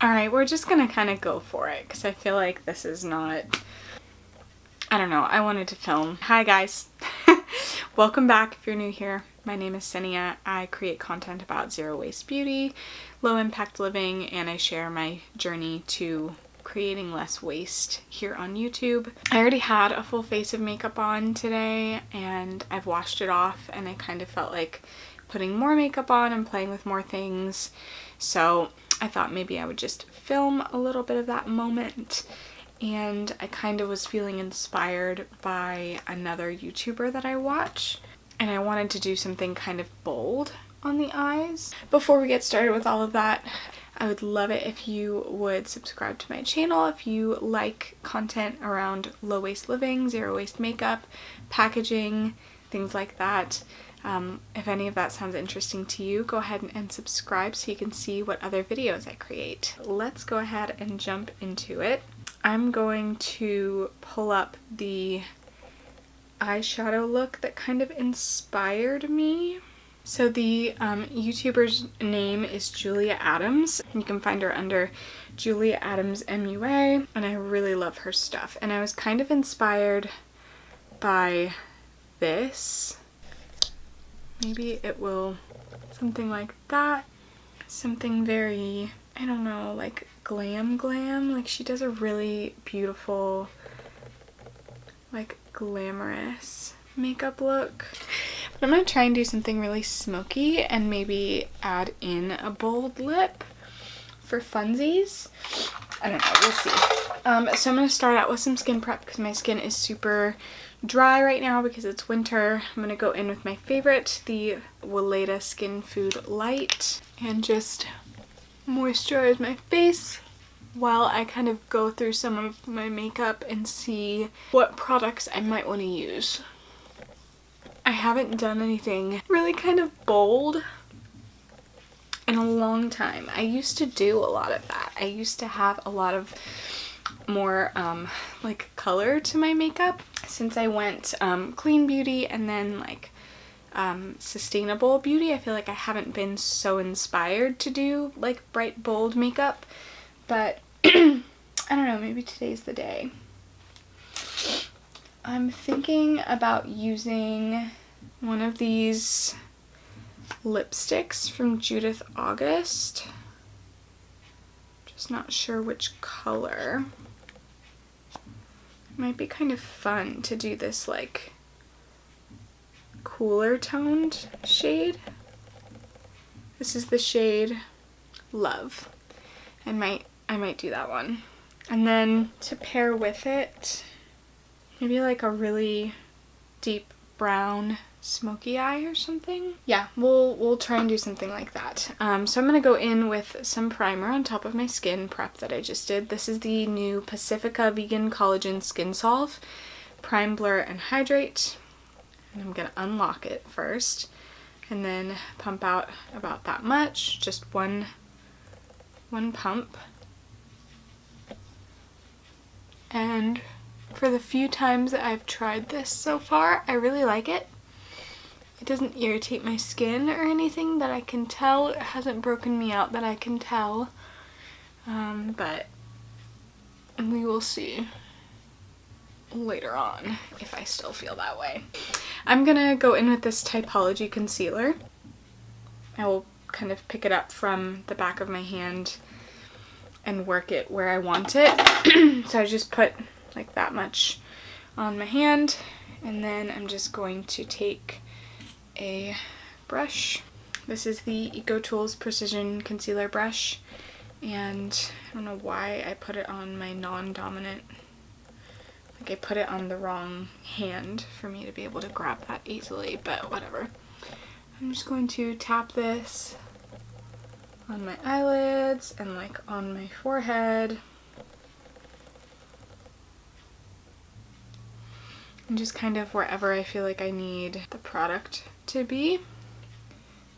Alright, we're just gonna kind of go for it because I feel like this is not, I don't know, I wanted to film. Hi guys, welcome back if you're new here. My name is Cinia. I create content about zero waste beauty, low impact living, and I share my journey to creating less waste here on YouTube. I already had a full face of makeup on today and I've washed it off, and I kind of felt like putting more makeup on and playing with more things. So I thought maybe I would just film a little bit of that moment, and I kind of was feeling inspired by another YouTuber that I watch, and I wanted to do something kind of bold on the eyes. Before we get started with all of that, I would love it if you would subscribe to my channel if you like content around low waste living, zero waste makeup, packaging, things like that. If any of that sounds interesting to you, go ahead and subscribe so you can see what other videos I create. Let's go ahead and jump into it. I'm going to pull up the eyeshadow look that kind of inspired me. So the YouTuber's name is Julia Adams. You can find her under Julia Adams MUA, and I really love her stuff. And I was kind of inspired by this. Maybe it will, something like that. Something very, I don't know, like glam. Like she does a really beautiful, like glamorous makeup look. But I'm gonna try and do something really smoky and maybe add in a bold lip for funsies. I don't know, we'll see. So I'm gonna start out with some skin prep because my skin is super dry right now because it's winter. I'm gonna go in with my favorite, the Weleda Skin Food Light, and just moisturize my face while I kind of go through some of my makeup and see what products I might want to use. I haven't done anything really kind of bold in a long time. I used to do a lot of that. I used to have a lot of more like color to my makeup since I went clean beauty and then like sustainable beauty. I feel like I haven't been so inspired to do like bright bold makeup, but I don't know, maybe today's the day. I'm thinking about using one of these lipsticks from Judith August. Just not sure which color. It might be kind of fun to do this like cooler toned shade. This is the shade Love. I might do that one. And then to pair with it, maybe like a really deep brown smoky eye or something. Yeah, we'll try and do something like that. So I'm gonna go in with some primer on top of my skin prep that I just did. This is the new Pacifica Vegan Collagen Skin Solve Prime, Blur, and Hydrate. And I'm gonna unlock it first and then pump out about that much, just one pump. And for the few times that I've tried this so far, I really like it. It doesn't irritate my skin or anything that I can tell. It hasn't broken me out that I can tell. But we will see later on if I still feel that way. I'm gonna go in with this Typology Concealer. I will kind of pick it up from the back of my hand and work it where I want it. So I just put like that much on my hand, and then I'm just going to take a brush. This is the Ecotools Precision Concealer brush, and I don't know why I put it on my non-dominant, like I put it on the wrong hand for me to be able to grab that easily, but whatever. I'm just going to tap this on my eyelids and like on my forehead. And just kind of wherever I feel like I need the product to be.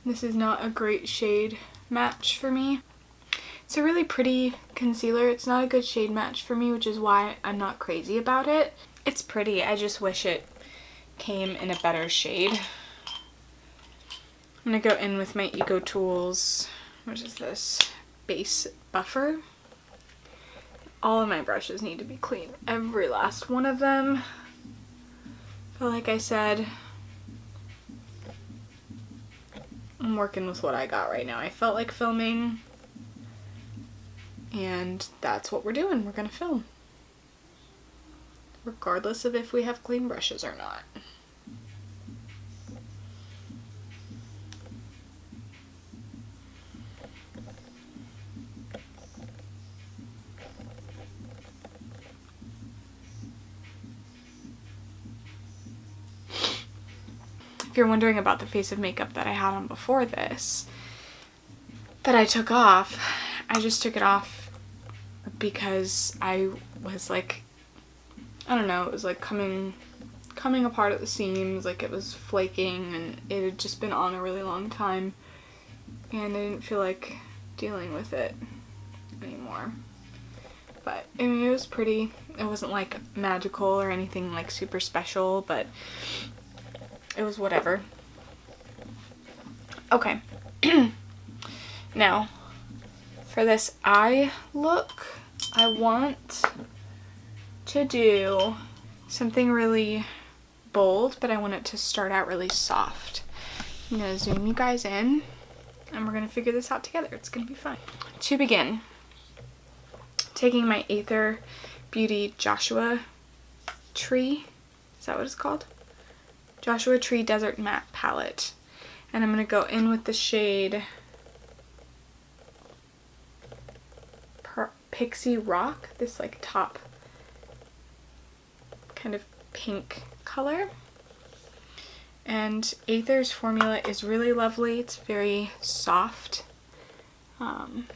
This is not a great shade match for me. It's a really pretty concealer. It's not a good shade match for me, which is why I'm not crazy about it. It's pretty, I just wish it came in a better shade. I'm gonna go in with my Ecotools, what is this, base buffer. all of my brushes need to be clean. Every last one of them. But like I said, I'm working with what I got right now. I felt like filming, and that's what we're doing. We're gonna film, regardless of if we have clean brushes or not. If you're wondering about the face of makeup that I had on before this, that I took off, I just took it off because I was like, I don't know, it was like coming apart at the seams, like it was flaking, and it had just been on a really long time, and I didn't feel like dealing with it anymore. But I mean, it was pretty. It wasn't like magical or anything like super special, but it was whatever. Okay. Now, for this eye look, I want to do something really bold, but I want it to start out really soft. I'm going to zoom you guys in, and we're going to figure this out together. It's going to be fun. To begin, taking my Aether Beauty Joshua Tree, is that what it's called? Joshua Tree Desert Matte Palette. And I'm going to go in with the shade Pixie Rock, this like top kind of pink color. And Aether's formula is really lovely. It's very soft. I'm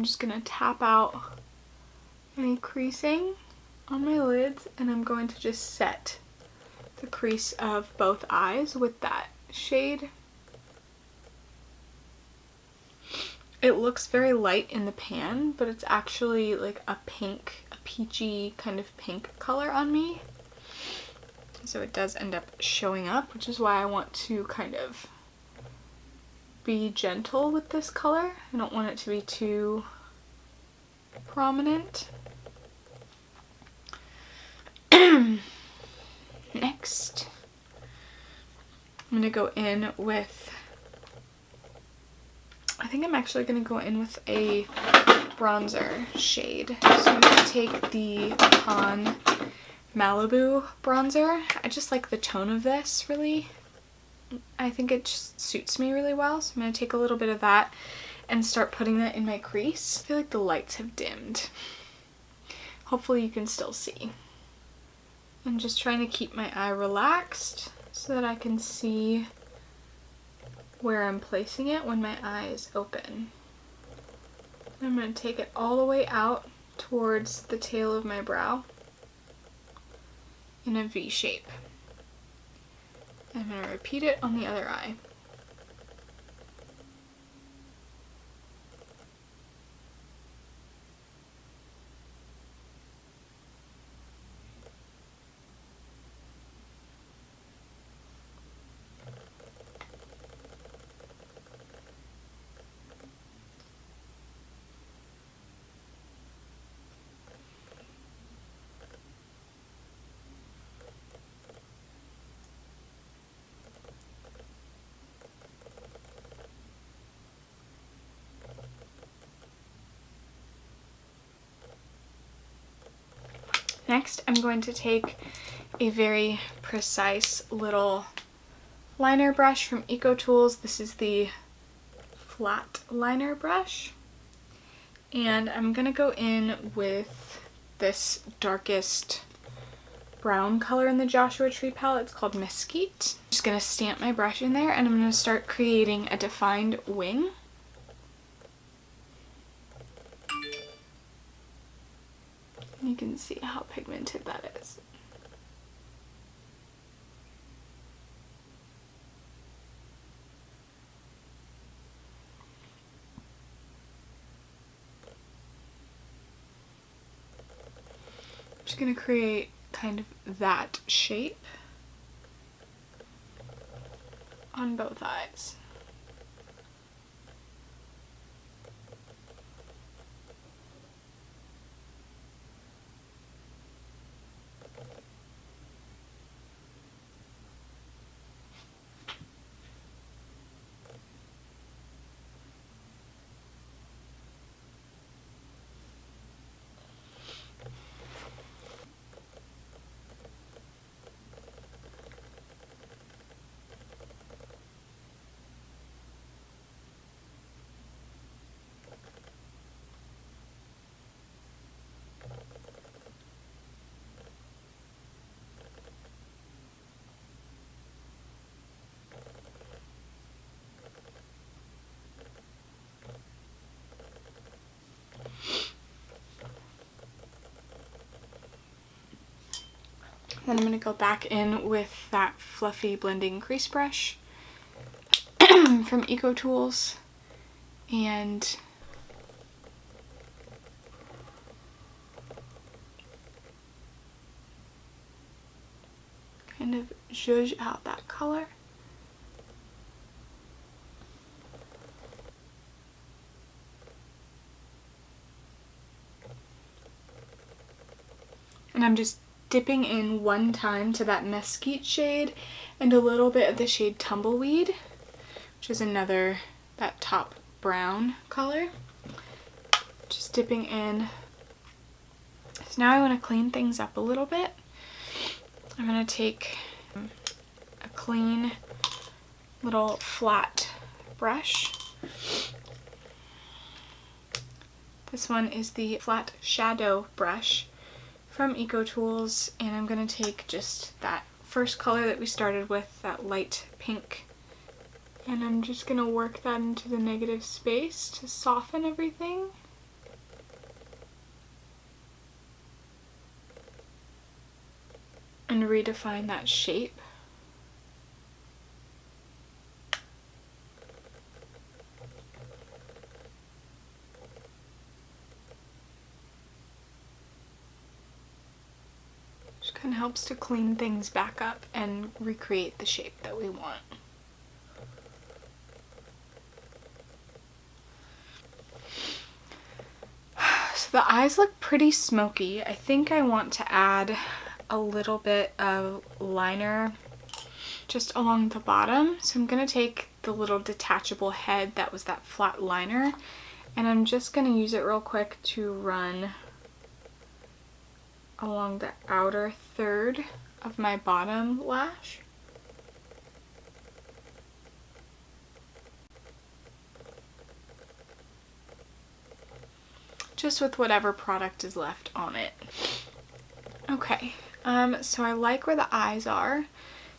just going to tap out any creasing on my lids, and I'm going to just set the crease of both eyes with that shade. It looks very light in the pan, but it's actually like a pink, a peachy kind of pink color on me. So it does end up showing up, which is why I want to kind of be gentle with this color. I don't want it to be too prominent. Next, I'm going to go in with, I think I'm actually going to go in with a bronzer shade. So I'm going to take the Pon Malibu bronzer. I just like the tone of this, really. I think it just suits me really well. So I'm going to take a little bit of that and start putting that in my crease. I feel like the lights have dimmed. Hopefully you can still see. I'm just trying to keep my eye relaxed so that I can see where I'm placing it when my eye is open. I'm going to take it all the way out towards the tail of my brow in a V shape. I'm going to repeat it on the other eye. Next, I'm going to take a very precise little liner brush from Ecotools. This is the flat liner brush. And I'm going to go in with this darkest brown color in the Joshua Tree palette. It's called Mesquite. I'm just going to stamp my brush in there, and I'm going to start creating a defined wing. You can see how pigmented that is. I'm just going to create kind of that shape on both eyes. Then I'm going to go back in with that fluffy blending crease brush from Ecotools and kind of zhuzh out that color. And I'm just dipping in one time to that Mesquite shade and a little bit of the shade Tumbleweed, which is another, that top brown color. Just dipping in. So now I want to clean things up a little bit. I'm going to take a clean little flat brush. This one is the flat shadow brush from Ecotools, and I'm going to take just that first color that we started with, that light pink, and I'm just going to work that into the negative space to soften everything. And redefine that shape. Just kind of helps to clean things back up and recreate the shape that we want. So the eyes look pretty smoky. I think I want to add a little bit of liner just along the bottom. So I'm going to take the little detachable head that was that flat liner, and I'm just going to use it real quick to run along the outer third of my bottom lash. Just with whatever product is left on it. Okay. So I like where the eyes are.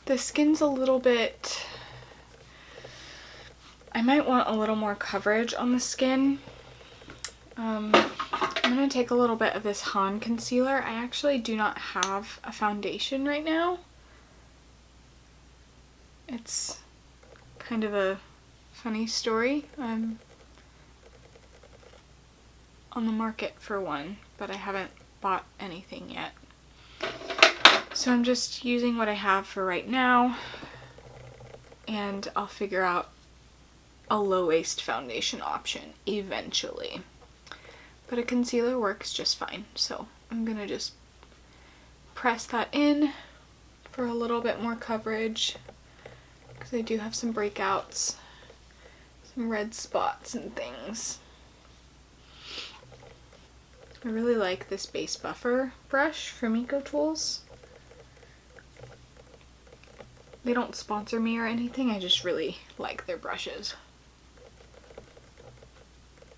The skin's a little bit, I might want a little more coverage on the skin. I'm going to take a little bit of this Han concealer. I actually do not have a foundation right now. It's kind of a funny story. I'm on the market for one, but I haven't bought anything yet. So I'm just using what I have for right now, and I'll figure out a low-waist foundation option eventually. But a concealer works just fine, so I'm gonna just press that in for a little bit more coverage, because I do have some breakouts, some red spots and things. I really like this base buffer brush from Ecotools. They don't sponsor me or anything, I just really like their brushes.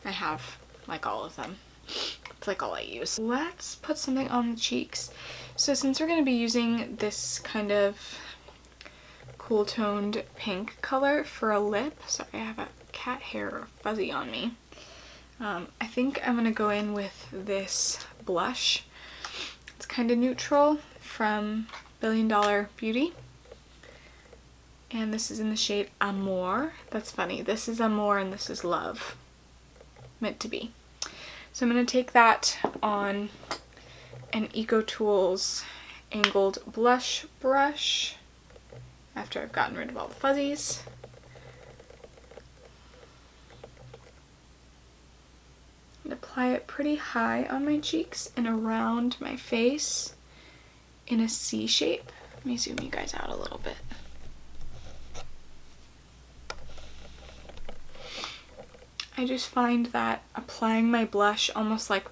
I have like all of them. It's like all I use. Let's put something on the cheeks. So since we're going to be using this kind of cool toned pink color for a lip, sorry I have a cat hair fuzzy on me. I think I'm going to go in with this blush. It's kind of neutral from Billion Dollar Beauty. And this is in the shade Amour. That's funny. This is Amour and this is Love. Meant to be. So I'm going to take that on an Ecotools angled blush brush after I've gotten rid of all the fuzzies. And apply it pretty high on my cheeks and around my face in a C shape. Let me zoom you guys out a little bit. I just find that applying my blush almost like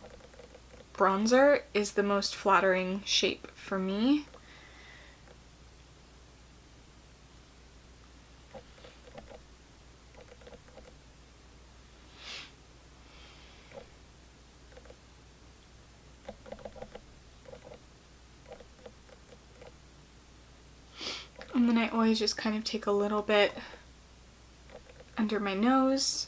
bronzer is the most flattering shape for me. And then I always just kind of take a little bit under my nose.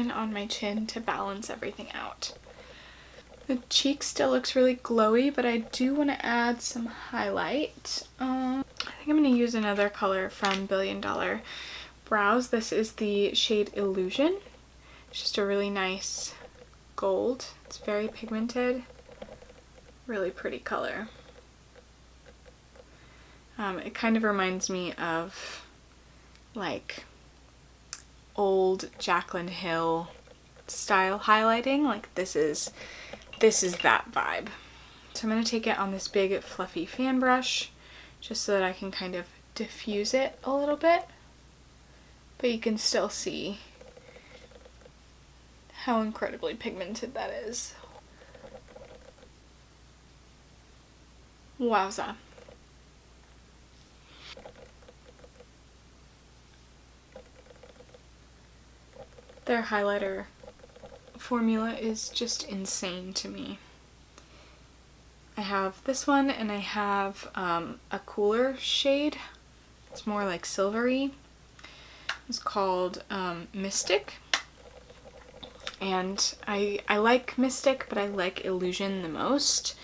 and on my chin to balance everything out. The cheek still looks really glowy, but I do want to add some highlight. I think I'm going to use another color from Billion Dollar Brows. This is the shade Illusion. It's just a really nice gold. It's very pigmented. Really pretty color. It kind of reminds me of like old Jaclyn Hill style highlighting. Like this is that vibe. So I'm going to take it on this big fluffy fan brush just so that I can kind of diffuse it a little bit. But you can still see how incredibly pigmented that is. Wowza. Their highlighter formula is just insane to me. I have this one and I have a cooler shade. It's more like silvery. It's called Mystic. And I like Mystic, but I like Illusion the most.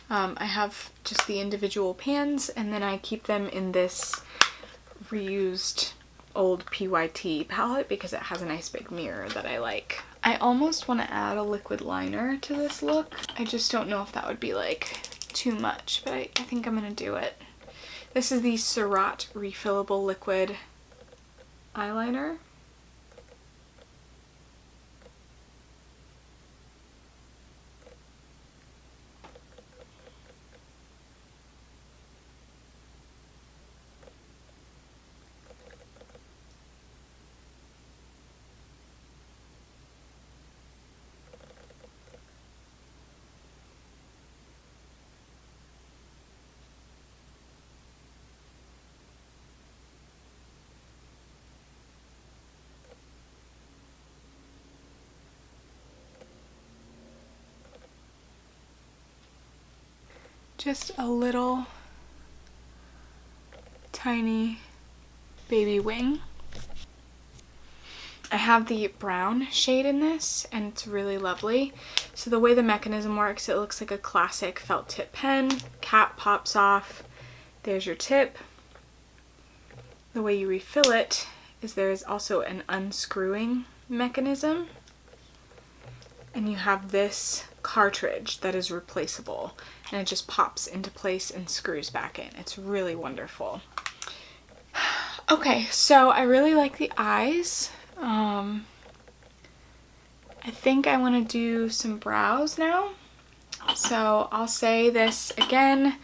I have just the individual pans and then I keep them in this reused old PYT palette because it has a nice big mirror that I like. I almost want to add a liquid liner to this look. I just don't know if that would be like too much, but I think I'm gonna do it. This is the Surat Refillable Liquid Eyeliner. Just a little tiny baby wing. I have the brown shade in this and it's really lovely. So the way the mechanism works, it looks like a classic felt tip pen. Cap pops off. There's your tip. The way you refill it is there is also an unscrewing mechanism. And you have this cartridge that is replaceable and it just pops into place and screws back in. It's really wonderful. Okay, so I really like the eyes. I think I want to do some brows now. So I'll say this again.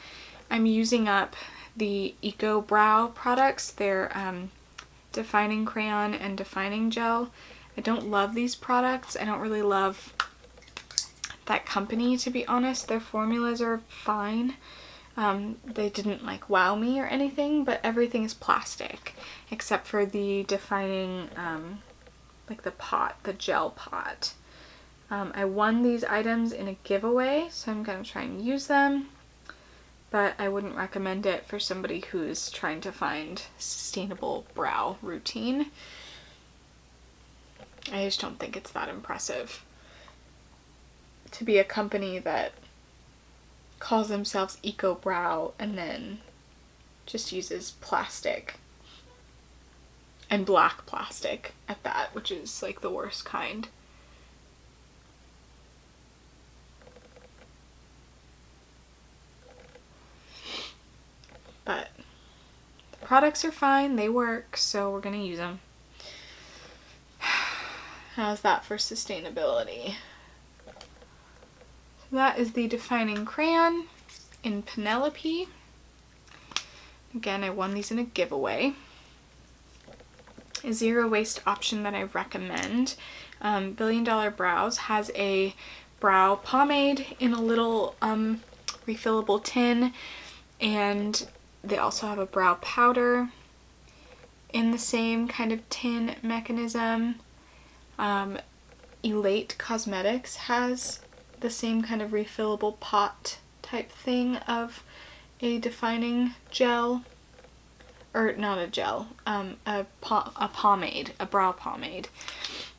I'm using up the Eco Brow products. They're defining crayon and defining gel. I don't love these products. I don't really love that company, to be honest. Their formulas are fine. They didn't like wow me or anything, but everything is plastic except for the defining like the pot, the gel pot. I won these items in a giveaway, so I'm gonna try and use them, but I wouldn't recommend it for somebody who's trying to find sustainable brow routine. I just don't think it's that impressive to be a company that calls themselves Eco Brow and then just uses plastic, and black plastic at that, which is like the worst kind. But the products are fine, they work, so we're gonna use them. How's that for sustainability? So that is the defining crayon in Penelope. Again, I won these in a giveaway. A zero waste option that I recommend. Billion Dollar Brows has a brow pomade in a little refillable tin, and they also have a brow powder in the same kind of tin mechanism. Elate Cosmetics has the same kind of refillable pot type thing of a defining gel, or not a gel, a pomade, a brow pomade.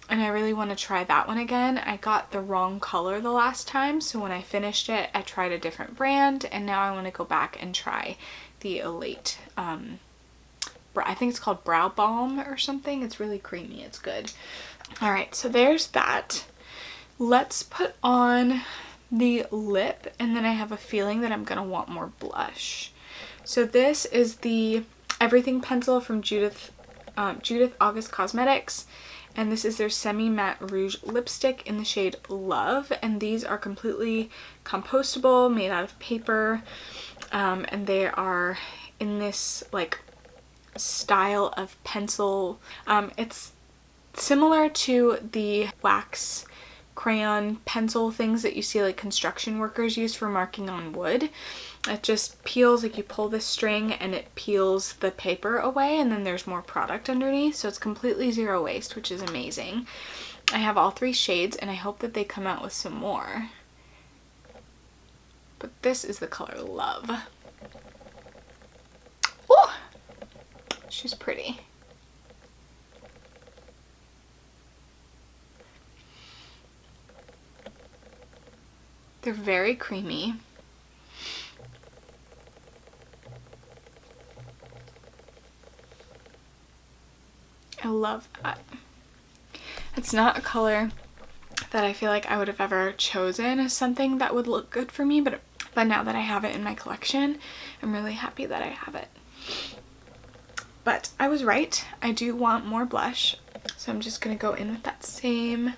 and I really want to try that one again. I got the wrong color the last time, so when I finished it, I tried a different brand, and now I want to go back and try the Elate. I think it's called Brow Balm or something. It's really creamy. It's good. All right, so there's that. Let's put on the lip, and then I have a feeling that I'm going to want more blush. So this is the Everything Pencil from Judith August Cosmetics, and this is their semi-matte rouge lipstick in the shade Love, and these are completely compostable, made out of paper, and they are in this like style of pencil. It's similar to the wax crayon pencil things that you see like construction workers use for marking on wood. It just peels, like you pull the string and it peels the paper away, and then there's more product underneath, so it's completely zero waste, which is amazing. I have all 3 shades, and I hope that they come out with some more. But this is the color Love. Ooh! She's pretty. They're very creamy. I love that. It's not a color that I feel like I would have ever chosen as something that would look good for me, but now that I have it in my collection, I'm really happy that I have it. But I was right. I do want more blush, so I'm just going to go in with that same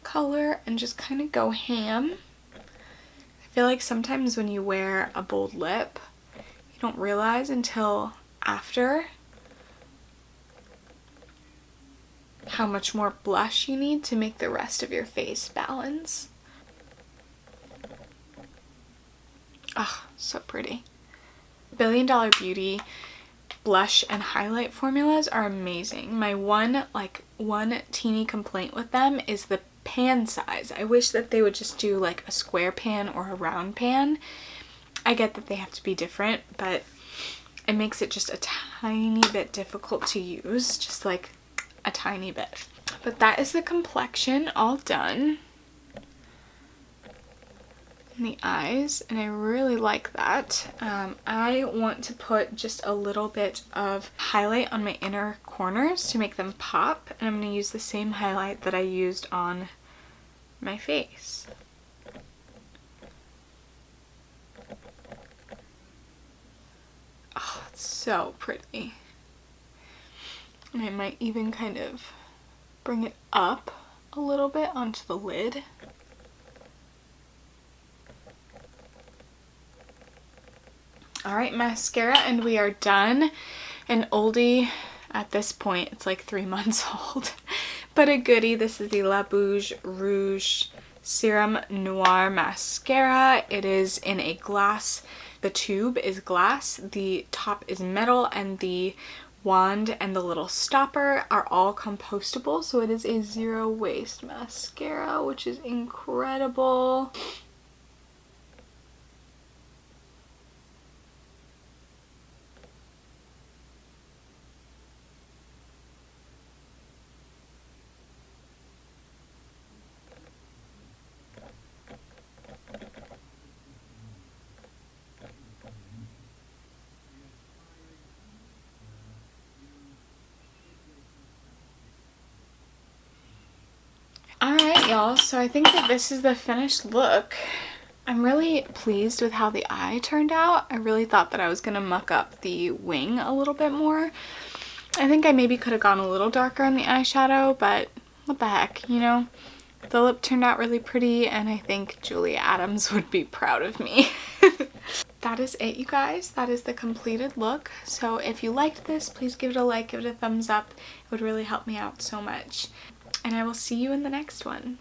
color and just kind of go ham. I feel like sometimes when you wear a bold lip, you don't realize until after how much more blush you need to make the rest of your face balance. Oh, so pretty. Billion Dollar Beauty blush and highlight formulas are amazing. My one teeny complaint with them is the pan size. I wish that they would just do like a square pan or a round pan. I get that they have to be different, but it makes it just a tiny bit difficult to use, just like a tiny bit. But that is the complexion all done. And the eyes, and I really like that. I want to put just a little bit of highlight on my inner corners to make them pop, and I'm going to use the same highlight that I used on my face. Oh, it's so pretty. And I might even kind of bring it up a little bit onto the lid. Alright, mascara, and we are done. An oldie at this point, it's like 3 months old, but a goodie. This is the La Bouge Rouge Serum Noir Mascara. It is in a glass. The tube is glass, the top is metal, and the wand and the little stopper are all compostable, so it is a zero waste mascara, which is incredible. Alright y'all, so I think that this is the finished look. I'm really pleased with how the eye turned out. I really thought that I was going to muck up the wing a little bit more. I think I maybe could have gone a little darker on the eyeshadow, but what the heck, you know? The lip turned out really pretty, and I think Julia Adams would be proud of me. That is it, you guys. That is the completed look. So if you liked this, please give it a like, give it a thumbs up. It would really help me out so much. And I will see you in the next one.